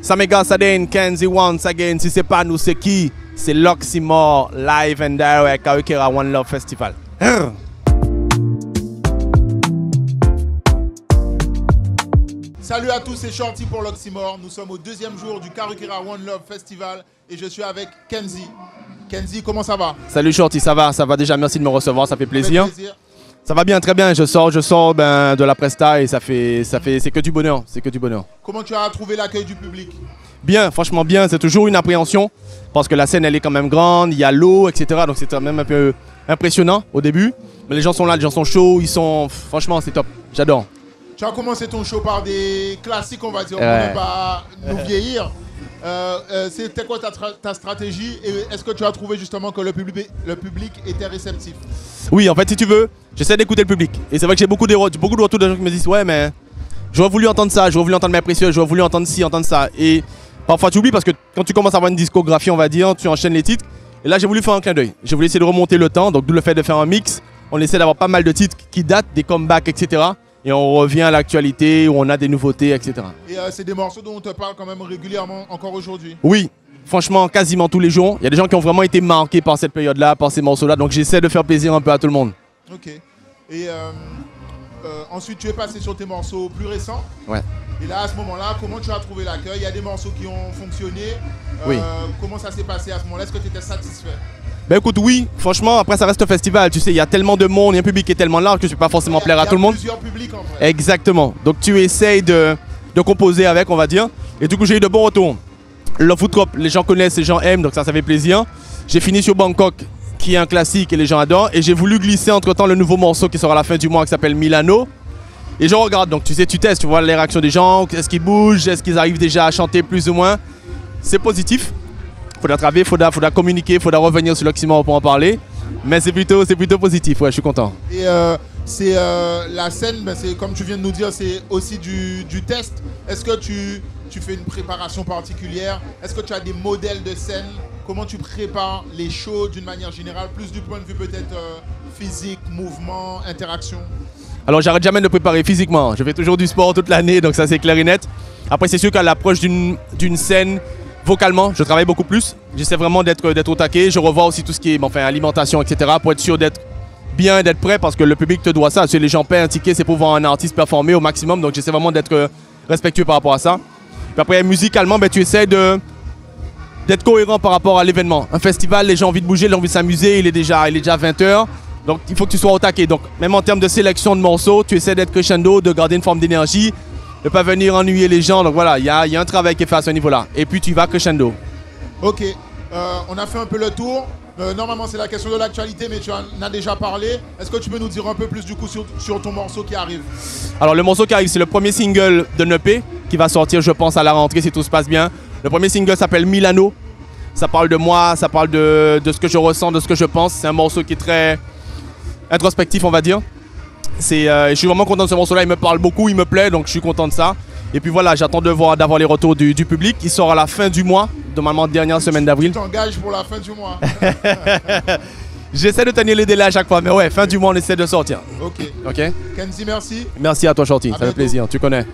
Samega Sadane, Kenzie once again. Si c'est pas nous, c'est qui? C'est l'Oxymore live and direct Karukera One Love Festival. Salut à tous, c'est Shorty pour l'Oxymore. Nous sommes au deuxième jour du Karukera One Love Festival et je suis avec Kenzie. Kenzie, comment ça va? Salut Shorty, ça va déjà, merci de me recevoir, ça fait plaisir. Ça va bien, très bien, je sors de la presta et c'est que du bonheur, c'est que du bonheur. Comment tu as trouvé l'accueil du public? Bien, franchement bien, c'est toujours une appréhension parce que la scène elle est quand même grande, il y a l'eau, etc. Donc c'est quand même un peu impressionnant au début. Mais les gens sont là, les gens sont chauds, franchement c'est top, j'adore. Tu as commencé ton show par des classiques, on va dire, pour ne pas nous vieillir. C'était quoi ta stratégie et est-ce que tu as trouvé justement que le public était réceptif? Oui, en fait, si tu veux, j'essaie d'écouter le public. Et c'est vrai que j'ai beaucoup de retours de gens qui me disent « Ouais, mais j'aurais voulu entendre ça, j'aurais voulu entendre mes précieux, j'aurais voulu entendre ci, entendre ça. » Et parfois, tu oublies parce que quand tu commences à avoir une discographie, on va dire, tu enchaînes les titres. Et là, j'ai voulu faire un clin d'œil. J'ai voulu essayer de remonter le temps, donc d'où le fait de faire un mix. On essaie d'avoir pas mal de titres qui datent, des comebacks, etc. Et on revient à l'actualité, où on a des nouveautés, etc. Et c'est des morceaux dont on te parle quand même régulièrement, encore aujourd'hui? Oui, franchement, quasiment tous les jours. Il y a des gens qui ont vraiment été marqués par cette période-là, par ces morceaux-là. Donc j'essaie de faire plaisir un peu à tout le monde. Ok. Et ensuite, tu es passé sur tes morceaux plus récents. Ouais. Et là, à ce moment-là, comment tu as trouvé l'accueil? Il y a des morceaux qui ont fonctionné. Oui. Comment ça s'est passé à ce moment-là? Est-ce que tu étais satisfait? Ben écoute, oui, franchement, après ça reste un festival, tu sais, il y a tellement de monde, il y a un public qui est tellement large que je ne peux pas forcément plaire à tout le monde. Il y a plusieurs publics en fait. Exactement, donc tu essayes de composer avec, on va dire, et du coup j'ai eu de bons retours. Love Food Trop, les gens connaissent, les gens aiment, donc ça fait plaisir. J'ai fini sur Bangkok, qui est un classique et les gens adorent, et j'ai voulu glisser entre-temps le nouveau morceau qui sera à la fin du mois qui s'appelle Milano. Et je regarde, donc tu sais, tu testes, tu vois les réactions des gens, est-ce qu'ils bougent, est-ce qu'ils arrivent déjà à chanter plus ou moins. C'est positif. Faudra travailler, faudra communiquer, faudra revenir sur l'Oxymore pour en parler. Mais c'est plutôt positif, ouais, je suis content. Et la scène, ben, comme tu viens de nous dire, c'est aussi du test. Est-ce que tu fais une préparation particulière? Est-ce que tu as des modèles de scène? Comment tu prépares les shows d'une manière générale, plus du point de vue peut-être physique, mouvement, interaction? Alors j'arrête jamais de préparer physiquement. Je fais toujours du sport toute l'année, donc ça c'est clair et net. Après c'est sûr qu'à l'approche d'une scène, vocalement, je travaille beaucoup plus. J'essaie vraiment d'être au taquet. Je revois aussi tout ce qui est alimentation, etc. pour être sûr d'être bien, d'être prêt parce que le public te doit ça. Si les gens paient un ticket, c'est pour voir un artiste performer au maximum. Donc j'essaie vraiment d'être respectueux par rapport à ça. Puis après, musicalement, ben, tu essaies d'être cohérent par rapport à l'événement. Un festival, les gens ont envie de bouger, ils ont envie de s'amuser. Il est déjà 20 h. Donc il faut que tu sois au taquet. Donc même en termes de sélection de morceaux, tu essaies d'être crescendo, de garder une forme d'énergie. Ne pas venir ennuyer les gens, donc voilà, il y a un travail qui est fait à ce niveau-là. Et puis tu vas crescendo. Ok, on a fait un peu le tour. Normalement c'est la question de l'actualité, mais tu en as déjà parlé. Est-ce que tu peux nous dire un peu plus du coup sur ton morceau qui arrive? Alors le morceau qui arrive, c'est le premier single de Nepé qui va sortir, je pense, à la rentrée si tout se passe bien. Le premier single s'appelle Milano. Ça parle de moi, ça parle de ce que je ressens, de ce que je pense. C'est un morceau qui est très introspectif, on va dire. Je suis vraiment content de ce morceau-là, il me parle beaucoup, il me plaît, donc je suis content de ça. Et puis voilà, j'attends d'avoir les retours du public. Il sort à la fin du mois, normalement dernière semaine d'avril. Tu t'engages pour la fin du mois? J'essaie de tenir les délais à chaque fois, mais ouais, fin du mois, on essaie de sortir. Ok. Ok. Kenzie, merci. Merci à toi, Shorty, ça fait plaisir, tu connais.